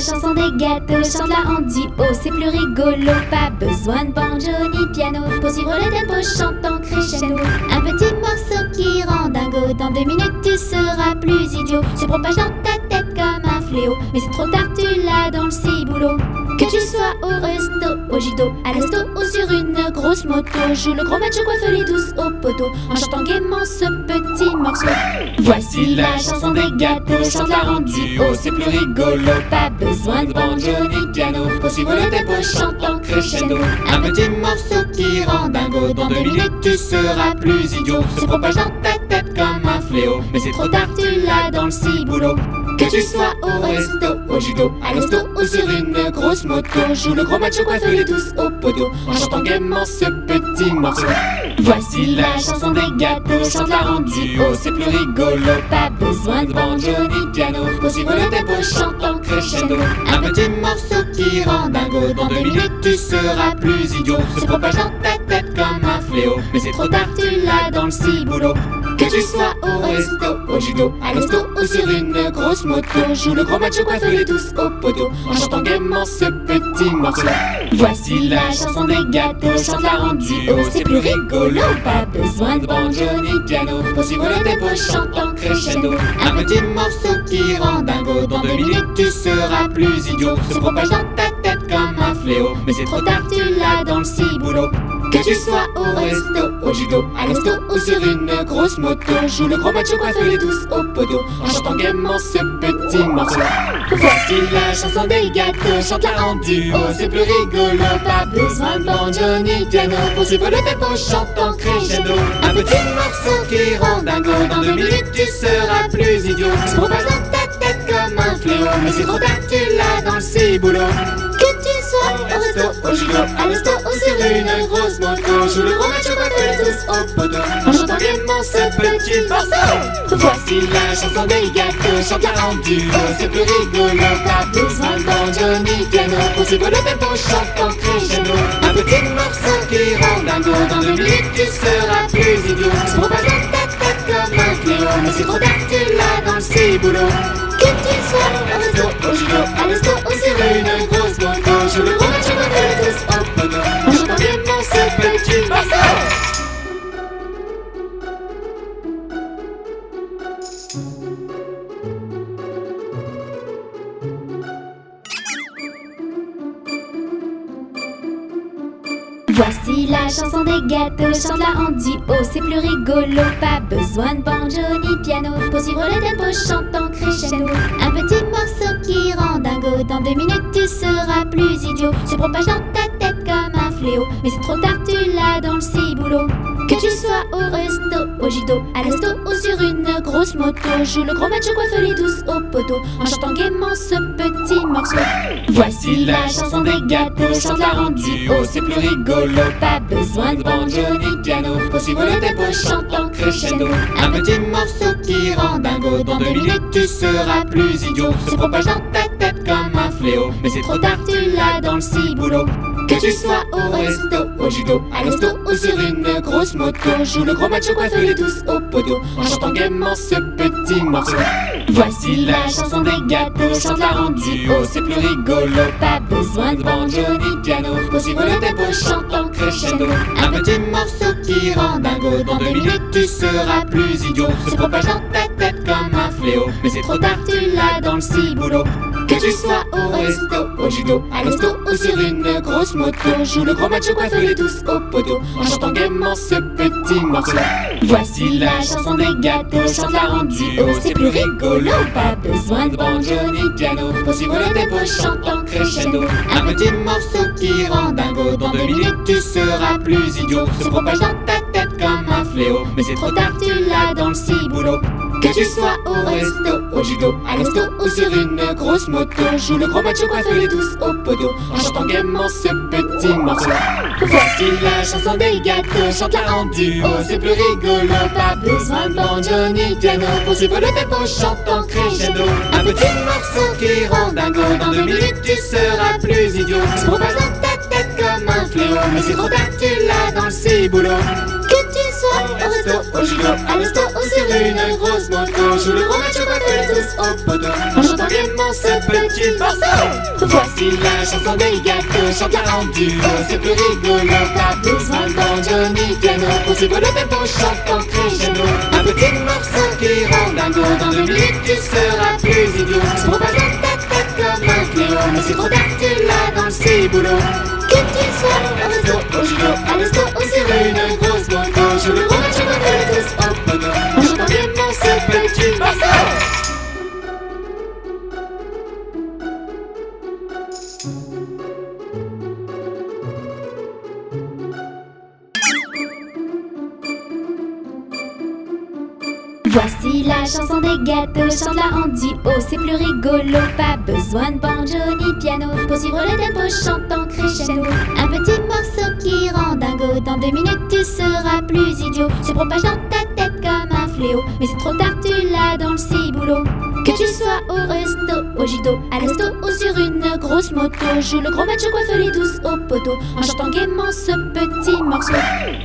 chanson des gâteaux, chante-la en duo, c'est plus rigolo. Pas besoin de banjo ni piano pour suivre le tempo, chante en crescendo. Un petit morceau qui rend dingo, dans 2 minutes tu seras plus idiot. Se propage dans ta tête comme un fléau, mais c'est trop tard, tu l'as dans le ciboulot. Que tu sois au resto, au judo, à l'hosto ou sur une grosse moto, joue le gros macho, coiffe les douces au poteau, en chantant gaiement ce petit morceau. Voici la chanson des gâteaux, chante-la en duo, c'est plus rigolo. Pas besoin de banjo ni piano pour suivre le tempo, chante en crescendo. Un petit morceau qui rend dingo, dans 2 minutes tu seras plus idiot. Se propage dans ta tête comme un fléau, mais c'est trop tard, tu l'as dans le ciboulot. Que tu sois au resto, au judo, à l'hosto ou sur une grosse moto, joue le gros macho, coiffe les douces au poteau, en chantant gaiement ce petit morceau. Voici la chanson des gâteaux, chante-la en duo, c'est plus rigolo. Pas besoin de banjo ni piano pour suivre le tempo, chante en crescendo. Un petit morceau qui rend dingo, dans 2 minutes tu seras plus idiot. Se propage dans ta tête comme un fléau, mais c'est trop tard, tu l'as dans le ciboulot. Que tu sois au resto, au judo, à l'hosto ou sur une grosse moto, joue le gros macho, coiffe les douces au poteau, en chantant gaiement ce petit morceau. Voici la chanson des gâteaux, chante-la en duo, c'est plus rigolo. Pas besoin de banjo ni piano pour suivre le tempo, chante en crescendo. Un petit morceau qui rend dingo, dans 2 minutes tu seras plus idiot. Se propage dans ta tête comme un fléau, mais c'est trop tard, tu l'as dans le ciboulot. Que tu sois au resto, au judo, à l'hosto ou sur une grosse moto, joue le gros macho, coiffe les douces au poteau, en chantant gaiement ce petit morceau. Voici la chanson des gâteaux, chante-la en duo, c'est plus rigolo. Pas besoin de banjo ni piano pour suivre le tempo, chante en crescendo. Un petit morceau qui rend dingo, dans 2 minutes tu seras plus idiot. Se propage dans ta tête comme un fléau, mais c'est trop tard, tu l'as dans le ciboulot. Que tu sois au resto, au judo, à l'hosto ou sur une grosse moto, joue le gros macho, coiffe les douces au poteau, en chantant gaiement ce petit morceau. Voici la chanson des gâteaux, chante-la en duo, c'est plus rigolo. Pas besoin de banjo ni piano pour suivre le tempo, chante en crescendo. Un petit morceau qui rend dingo, dans 2 minutes tu seras plus idiot. Se propage dans ta tête comme un fléau, mais c'est trop tard, tu l'as dans le ciboulot. Que tu sois au resto, au judo, à l'hosto ou sur une grosse moto, joue le gros macho, coiffe les douces au poteau, en chantant gaiement ce petit morceau. Voici la chanson des gâteaux, chante-la en duo, c'est plus rigolo. Pas besoin de banjo ni piano pour suivre le tempo, chante en crescendo. Un petit morceau qui rend dingo, dans 2 minutes tu seras plus idiot. Se propage dans ta tête comme un fléau, mais c'est trop tard, tu l'as dans le ciboulot. Que tu sois au resto, au judo, à l'hosto ou sur une grosse moto, joue le gros macho, coiffe les douces au poteau, en chantant gaiement ce petit morceau. Voici la chanson des gâteaux, chante-la en duo, c'est plus rigolo. Pas besoin de banjo ni piano pour suivre le tempo, chante en crescendo. Un petit morceau qui rend dingo, dans 2 minutes tu seras plus idiot. Se propage dans ta tête comme un fléau, mais c'est trop tard, tu l'as dans le ciboulot. Que tu sois au resto, au judo, à l'hosto ou sur une grosse moto, joue le gros macho, coiffe les douces au poteau, en chantant gaiement ce petit morceau. Voici la chanson des gâteaux, chante-la en duo, c'est plus rigolo. Pas besoin de banjo ni piano pour suivre le tempo, chante en crescendo. Un petit morceau qui rend dingo, dans 2 minutes tu seras plus idiot. Se propage dans ta tête comme un fléau, mais c'est trop tard, tu l'as dans le ciboulot. Que tu sois au resto, au judo, à l'hosto ou sur une grosse moto, joue le gros macho, coiffe les douces au poteau, en chantant gaiement ce petit morceau. Voici la chanson des gâteaux, chante-la en duo, c'est plus rigolo. Pas besoin de banjo ni piano pour suivre le tempo, chante en crescendo. Un petit morceau qui rend dingo, dans 2 minutes tu seras plus idiot. Se propage dans ta tête comme un fléau, mais c'est trop tard, tu l'as dans le ciboulot. Que tu sois au resto, au judo, à l'hosto ou sur une grosse moto, joue le gros macho, coiffe les douces au poteau, en chantant gaiement ce petit morceau. Voici la chanson des gâteaux, chante-la en duo, c'est plus rigolo. Pas besoin de banjo ni piano pour suivre le tempo, chante en crescendo. Un petit morceau qui rend dingo, dans 2 minutes tu seras plus idiot. Se propage dans ta tête comme un fléau, mais c'est trop tard, tu l'as dans le ciboulot. Que tu sois sois au resto, au judo, à l'hosto ou sur une grosse moto, joue le gros macho coiffé tous au poteau, en chantant gaiement ce petit morceau. Voici la chanson des gâteaux, chante-la en duo, c'est plus rigolo, pas besoin de banjo ni piano, pour suivre le tempo, chante en crescendo. Un petit morceau qui rend dingo, dans 2 minutes tu seras plus idiot. Se propage dans ta tête comme un fléau, mais c'est trop tard, tu l'as dans le ciboulot. Que tu sois au resto, au judo, à l'hosto ou sur une grosse moto, joue le gros match coiffé tous au poteau, en chantant gaiement ce petit morceau. Voici la chanson des gâteaux, chante-la en duo, c'est plus rigolo, pas besoin de banjo ni piano, pour suivre le tempo, chante en crescendo. Un petit morceau qui rend dingo, dans 2 minutes tu seras plus idiot, se propage dans ta tête comme un fléau, mais c'est trop tard, tu l'as dans le ciboulot. Que tu sois au resto, au judo, à l'hosto ou sur une grosse moto, joue le gros macho coiffé tous au poteau, en chantant gaiement ce petit morceau.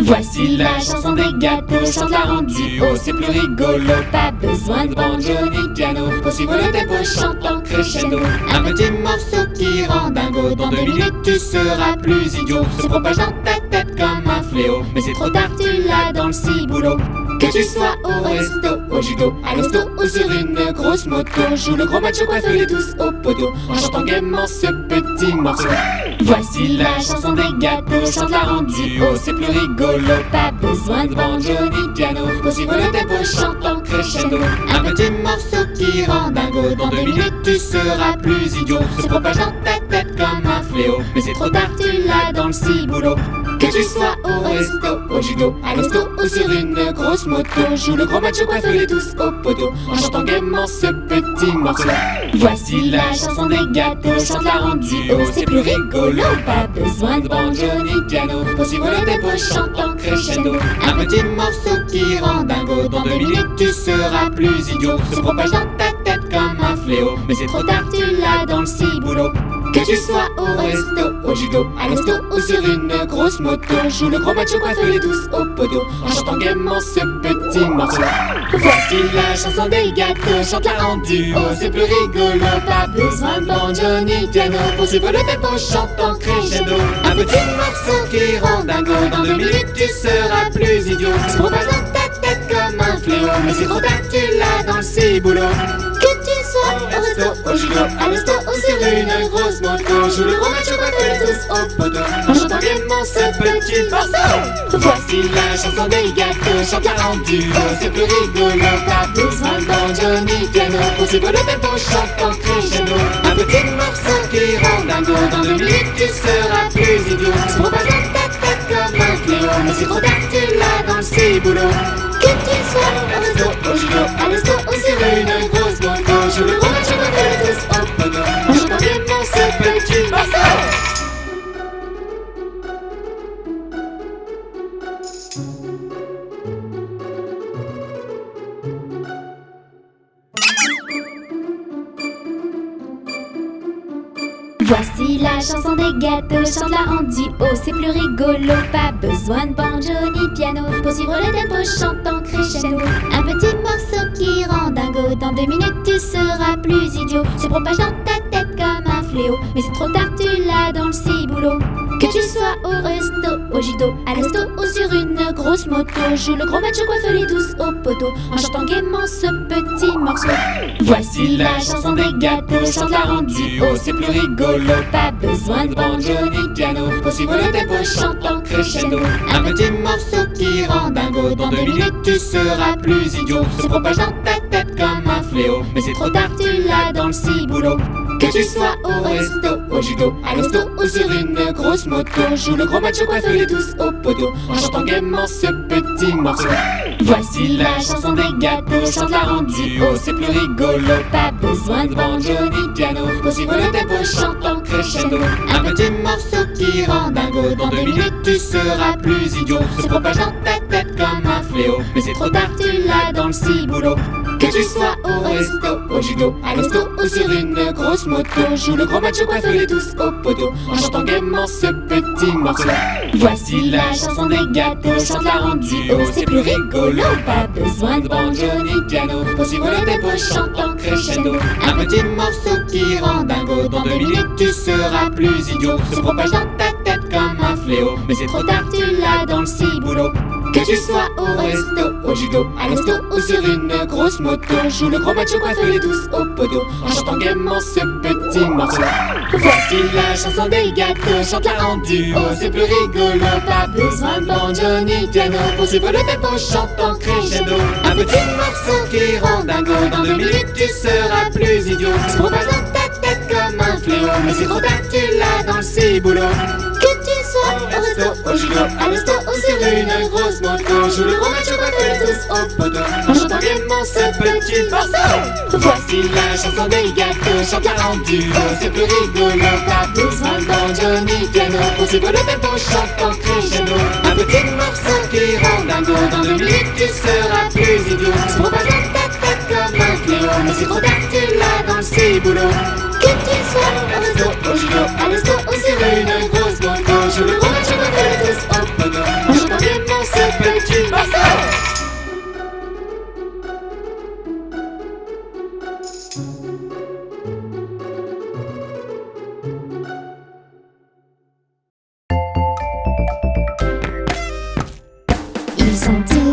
Voici la chanson des gâteaux, chante-la en duo, c'est plus rigolo, pas besoin de banjo ni piano, pour suivre le tempo, chante en crescendo. Un petit morceau qui rend dingo, dans 2 minutes tu seras plus idiot, se propage dans ta tête comme un fléau, mais c'est trop tard, tu l'as dans le ciboulot. Que tu sois au resto, au judo, à l'hosto ou sur une grosse moto, joue le gros macho coiffé tous au poteau, en chantant gaiement ce petit morceau. Voici la chanson des gâteaux, chante-la en duo, c'est plus rigolo, pas besoin de banjo ni piano, pour suivre le tempo, chante en crescendo. Un petit morceau qui rend dingo, dans 2 minutes tu seras plus idiot, se propage dans ta tête comme un fléau, mais c'est trop tard, tu l'as dans le ciboulot. Que tu sois au resto, au judo, à l'hosto ou sur une grosse moto, joue le gros macho coiffé tous au poteau, en chantant gaiement ce petit morceau. Voici la chanson des gâteaux, chante-la en duo, c'est plus rigolo, pas besoin de banjo ni piano, pour suivre le tempo, chante en crescendo. Un petit morceau qui rend dingo, dans 2 minutes tu seras plus idiot, se propage dans ta tête comme un fléau, mais c'est trop tard, tu l'as dans le ciboulot. Que tu sois au resto, au judo, à l'hosto ou sur une grosse moto, joue le gros macho coiffé tous au poteau, en chantant gaiement ce petit morceau. Voici la chanson des gâteaux, chante-la en duo, c'est plus rigolo, pas besoin de banjo ni piano, pour suivre le tempo, chante en crescendo. Un petit morceau qui rend dingo, dans 2 minutes tu seras plus idiot, se propage dans ta tête comme un fléau, mais c'est trop tard, tu l'as dans le ciboulot. Que tu sois au resto, au judo, à l'hosto ou sur une grosse moto, joue le gros macho coiffé tous au poteau, en chantant gaiement ce petit morceau. Voici la chanson des gâteaux, chante-la en duo, c'est plus rigolo, pas besoin de banjo ni piano, pour suivre le tempo, chante en crescendo. Un petit morceau qui rend dingo, dans 2 minutes tu seras plus idiot, se propage dans ta tête comme un fléau, mais c'est trop tard, tu l'as dans le ciboulot. Que tu sois au resto, au judo, à l'hosto ou sur une grosse moto, joue le gros macho coiffé tous au poteau, en chantant gaiement ce petit morceau. Voici la chanson des gâteaux, chante-la en duo, c'est plus rigolo, pas besoin de banjo ni piano, pour suivre le tempo, chante en crescendo. Un petit morceau qui rend dingo, dans 2 minutes tu seras plus idiot, se propage dans ta tête comme un fléau, mais c'est trop tard, tu l'as dans le ciboulot. Que tu sois au resto, au judo, à l'hosto ou sur une grosse moto, joue le gros macho coiffé tous au poteau, en chantant gaiement ce petit morceau. Voici la chanson des gâteaux, chante-la en duo, c'est plus rigolo, pas besoin de banjo ni piano, pour suivre le tempo, chante en crescendo. Un petit morceau qui rend dingo, dans 2 minutes tu seras plus idiot, se propage dans ta tête comme un fléau, mais c'est trop tard, tu l'as dans le ciboulot. Que tu sois au resto, au judo, à l'hosto ou sur une grosse moto, joue le gros macho coiffé tous au poteau, en chantant gaiement ce petit morceau. Voici la chanson des gâteaux, chante-la en duo, c'est plus rigolo, pas besoin de banjo ni piano, pour suivre le tempo, chante en crescendo. Un petit morceau qui rend dingo, dans 2 minutes tu seras plus idiot, se propage dans ta tête comme un fléau, mais c'est trop tard, tu l'as dans le ciboulot. Que tu sois au resto, au judo, à l'hosto ou sur une grosse moto, joue le gros macho coiffé tous au poteau en chantant gaiement ce petit morceau. Voici la chanson des gâteaux, chante-la en duo, c'est plus rigolo. Pas besoin de banjo ni piano pour suivre le tempo, chante en crescendo. Un petit morceau qui rend dingo, dans 2 minutes tu seras plus idiot. Se propage dans ta tête comme un fléau, mais c'est trop tard, tu l'as dans le ciboulot. Que tu sois au resto, au judo, à l'hosto ou sur une grosse moto, joue le gros macho coiffé tous au poteau en chantant gaiement ce petit morceau. Voici la chanson des gâteaux, chante-la en duo, c'est plus rigolo. Pas besoin de banjo ni piano pour suivre le tempo, chante en crescendo. Un petit morceau qui rend dingo, dans 2 minutes tu seras plus idiot. Se propage dans ta tête comme un fléau, mais c'est trop tard, tu l'as dans le ciboulot. Que tu sois au resto, au judo, à l'hosto ou sur une grosse moto, joue le gros macho coiffé tous au poteau en chantant gaiement ce petit morceau. Voici la chanson des gâteaux, chante-la en duo, c'est plus rigolo. Pas besoin de banjo ni piano pour suivre le tempo, chante en crescendo. Un petit morceau qui rend dingo, dans 2 minutes tu seras plus idiot. Se propage dans ta tête comme un fléau, mais c'est trop tard, tu l'as dans le ciboulot. Que tu sois au resto, au judo, à l'hosto ou sur une grosse moto, joue le gros macho coiffé tous au poteau en chantant gaiement ce petit morceau. Ils sont tous